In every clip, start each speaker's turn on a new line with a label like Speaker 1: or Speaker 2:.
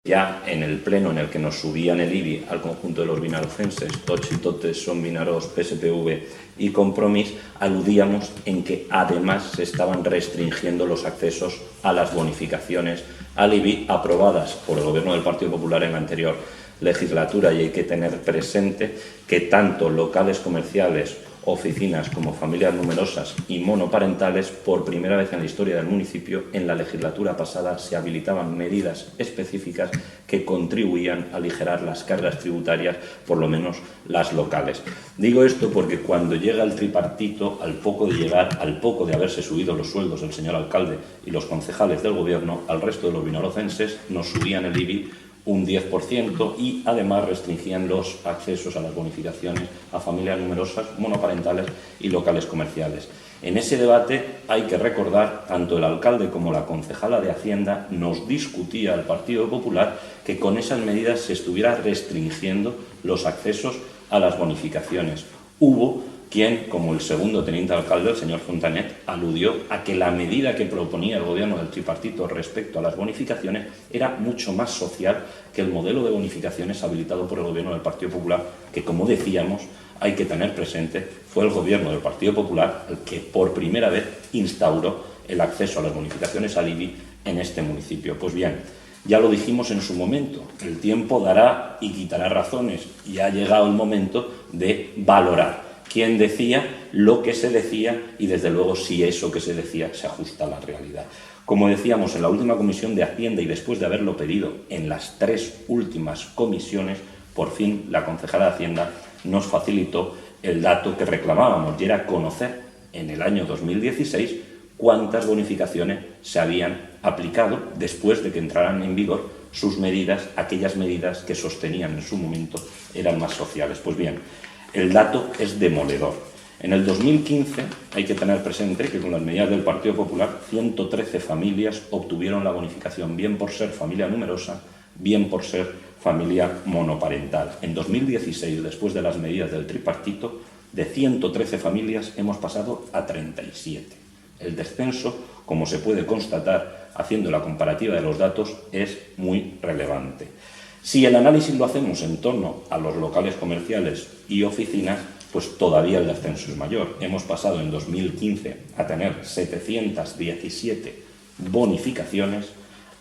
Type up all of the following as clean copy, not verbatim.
Speaker 1: Ya en el pleno en el que nos subían el IBI al conjunto de los vinarocenses, Tots y Totes, Son Vinaros, PSPV y Compromís, aludíamos en que además se estaban restringiendo los accesos a las bonificaciones al IBI aprobadas por el Gobierno del Partido Popular en la anterior legislatura. Y hay que tener presente que tanto locales comerciales, oficinas como familias numerosas y monoparentales, por primera vez en la historia del municipio, en la legislatura pasada se habilitaban medidas específicas que contribuían a aligerar las cargas tributarias, por lo menos las locales. Digo esto porque cuando llega el tripartito, al poco de haberse subido los sueldos del señor alcalde y los concejales del gobierno, al resto de los vinarocenses nos subían el IBI un 10% y además restringían los accesos a las bonificaciones a familias numerosas, monoparentales y locales comerciales. En ese debate hay que recordar, tanto el alcalde como la concejala de Hacienda nos discutía al Partido Popular que con esas medidas se estuviera restringiendo los accesos a las bonificaciones. Hubo quien, como el segundo teniente alcalde, el señor Fontanet, aludió a que la medida que proponía el gobierno del tripartito respecto a las bonificaciones era mucho más social que el modelo de bonificaciones habilitado por el gobierno del Partido Popular, que, como decíamos, hay que tener presente, fue el gobierno del Partido Popular el que por primera vez instauró el acceso a las bonificaciones al IBI en este municipio. Pues bien, ya lo dijimos en su momento, el tiempo dará y quitará razones y ha llegado el momento de valorar quién decía lo que se decía y, desde luego, si eso que se decía se ajusta a la realidad. Como decíamos en la última comisión de Hacienda y después de haberlo pedido en las 3 últimas comisiones, por fin la concejala de Hacienda nos facilitó el dato que reclamábamos, y era conocer en el año 2016 cuántas bonificaciones se habían aplicado después de que entraran en vigor sus medidas, aquellas medidas que sostenían en su momento eran más sociales. Pues bien, el dato es demoledor. En el 2015 hay que tener presente que con las medidas del Partido Popular 113 familias obtuvieron la bonificación, bien por ser familia numerosa, bien por ser familia monoparental. En 2016, después de las medidas del tripartito, de 113 familias hemos pasado a 37. El descenso, como se puede constatar haciendo la comparativa de los datos, es muy relevante. Si el análisis lo hacemos en torno a los locales comerciales y oficinas, pues todavía el descenso es mayor. Hemos pasado en 2015 a tener 717 bonificaciones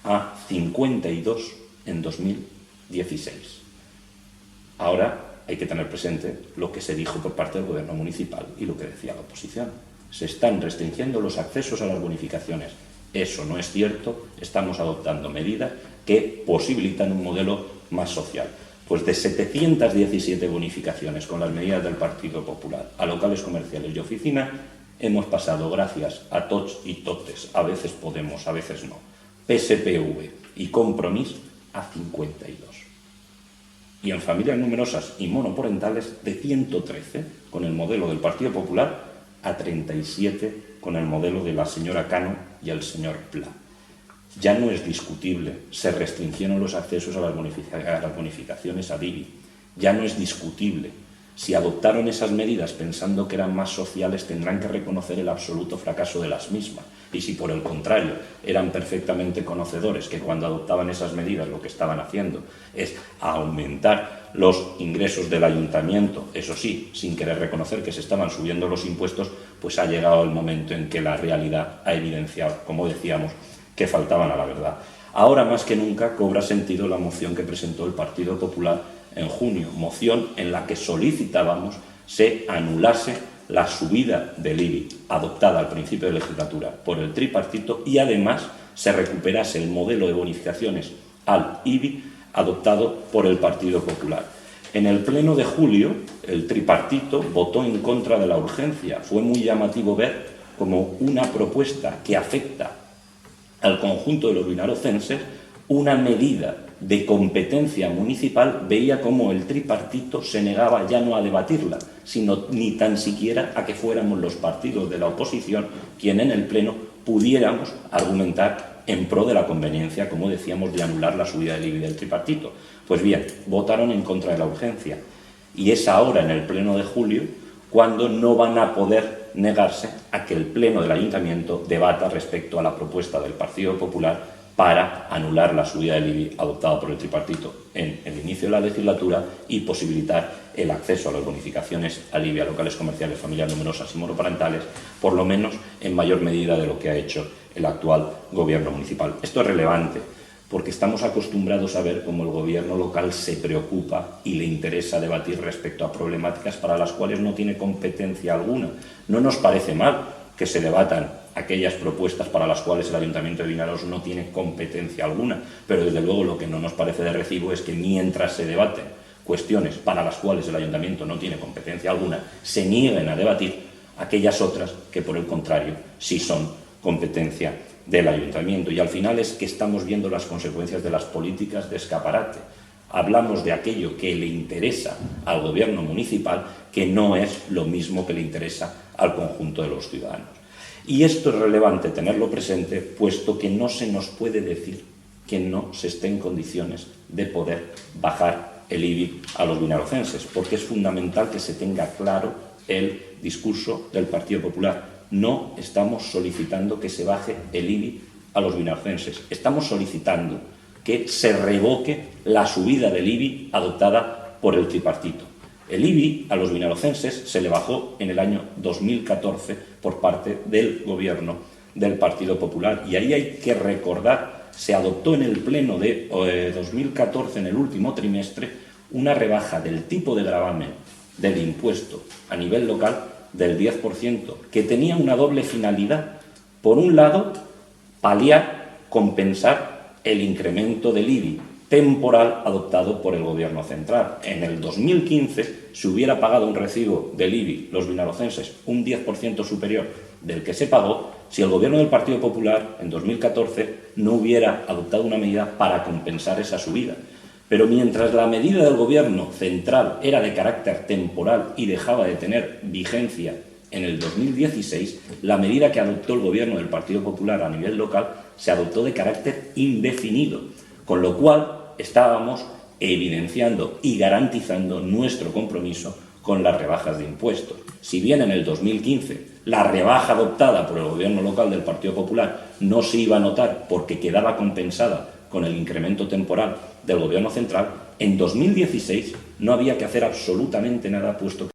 Speaker 1: a 52 en 2016. Ahora hay que tener presente lo que se dijo por parte del gobierno municipal y lo que decía la oposición. Se están restringiendo los accesos a las bonificaciones. Eso no es cierto, estamos adoptando medidas que posibilitan un modelo más social. Pues de 717 bonificaciones con las medidas del Partido Popular a locales comerciales y oficinas, hemos pasado, gracias a Tots y Totes, a veces Podemos, a veces no, PSPV y Compromís, a 52. Y en familias numerosas y monoparentales, de 113 con el modelo del Partido Popular a 37 con el modelo de la señora Cano y el señor Pla. Ya no es discutible, se restringieron los accesos a las bonificaciones al IBI. Ya no es discutible. Si adoptaron esas medidas pensando que eran más sociales, tendrán que reconocer el absoluto fracaso de las mismas. Y si, por el contrario, eran perfectamente conocedores que cuando adoptaban esas medidas lo que estaban haciendo es aumentar los ingresos del ayuntamiento, eso sí, sin querer reconocer que se estaban subiendo los impuestos, pues ha llegado el momento en que la realidad ha evidenciado, como decíamos, que faltaban a la verdad. Ahora más que nunca cobra sentido la moción que presentó el Partido Popular en junio, moción en la que solicitábamos se anulase la subida del IBI adoptada al principio de legislatura por el tripartito y además se recuperase el modelo de bonificaciones al IBI adoptado por el Partido Popular. En el pleno de julio, el tripartito votó en contra de la urgencia. Fue muy llamativo ver como una propuesta que afecta al conjunto de los vinarocenses, una medida de competencia municipal, veía como el tripartito se negaba ya no a debatirla, sino ni tan siquiera a que fuéramos los partidos de la oposición quien en el pleno pudiéramos argumentar en pro de la conveniencia, como decíamos, de anular la subida del IBI del tripartito. Pues bien, votaron en contra de la urgencia y es ahora en el pleno de julio cuando no van a poder negarse a que el pleno del ayuntamiento debata respecto a la propuesta del Partido Popular para anular la subida del IBI adoptada por el tripartito en el inicio de la legislatura y posibilitar el acceso a las bonificaciones al IBI a locales comerciales, familias numerosas y monoparentales, por lo menos en mayor medida de lo que ha hecho el actual Gobierno municipal. Esto es relevante porque estamos acostumbrados a ver cómo el Gobierno local se preocupa y le interesa debatir respecto a problemáticas para las cuales no tiene competencia alguna. No nos parece mal que se debatan aquellas propuestas para las cuales el Ayuntamiento de Vinaroz no tiene competencia alguna, pero desde luego lo que no nos parece de recibo es que mientras se debaten cuestiones para las cuales el Ayuntamiento no tiene competencia alguna, se nieguen a debatir aquellas otras que, por el contrario, sí son competencia del Ayuntamiento. Y al final es que estamos viendo las consecuencias de las políticas de escaparate. Hablamos de aquello que le interesa al Gobierno municipal, que no es lo mismo que le interesa al conjunto de los ciudadanos. Y esto es relevante tenerlo presente, puesto que no se nos puede decir que no se esté en condiciones de poder bajar el IBI a los vinarocenses, porque es fundamental que se tenga claro el discurso del Partido Popular. No estamos solicitando que se baje el IBI a los vinarocenses, estamos solicitando que se revoque la subida del IBI adoptada por el tripartito. El IBI a los vinarocenses se le bajó en el año 2014 por parte del Gobierno del Partido Popular. Y ahí hay que recordar, se adoptó en el pleno de 2014, en el último trimestre, una rebaja del tipo de gravamen del impuesto a nivel local del 10%, que tenía una doble finalidad. Por un lado, paliar, compensar el incremento del IBI temporal adoptado por el Gobierno central. En el 2015 se hubiera pagado un recibo del IBI, los vinarocenses, un 10% superior del que se pagó si el Gobierno del Partido Popular en 2014 no hubiera adoptado una medida para compensar esa subida. Pero mientras la medida del Gobierno central era de carácter temporal y dejaba de tener vigencia en el 2016, la medida que adoptó el Gobierno del Partido Popular a nivel local se adoptó de carácter indefinido, con lo cual estábamos evidenciando y garantizando nuestro compromiso con las rebajas de impuestos. Si bien en el 2015 la rebaja adoptada por el Gobierno local del Partido Popular no se iba a notar porque quedaba compensada con el incremento temporal del Gobierno central, en 2016 no había que hacer absolutamente nada, puesto que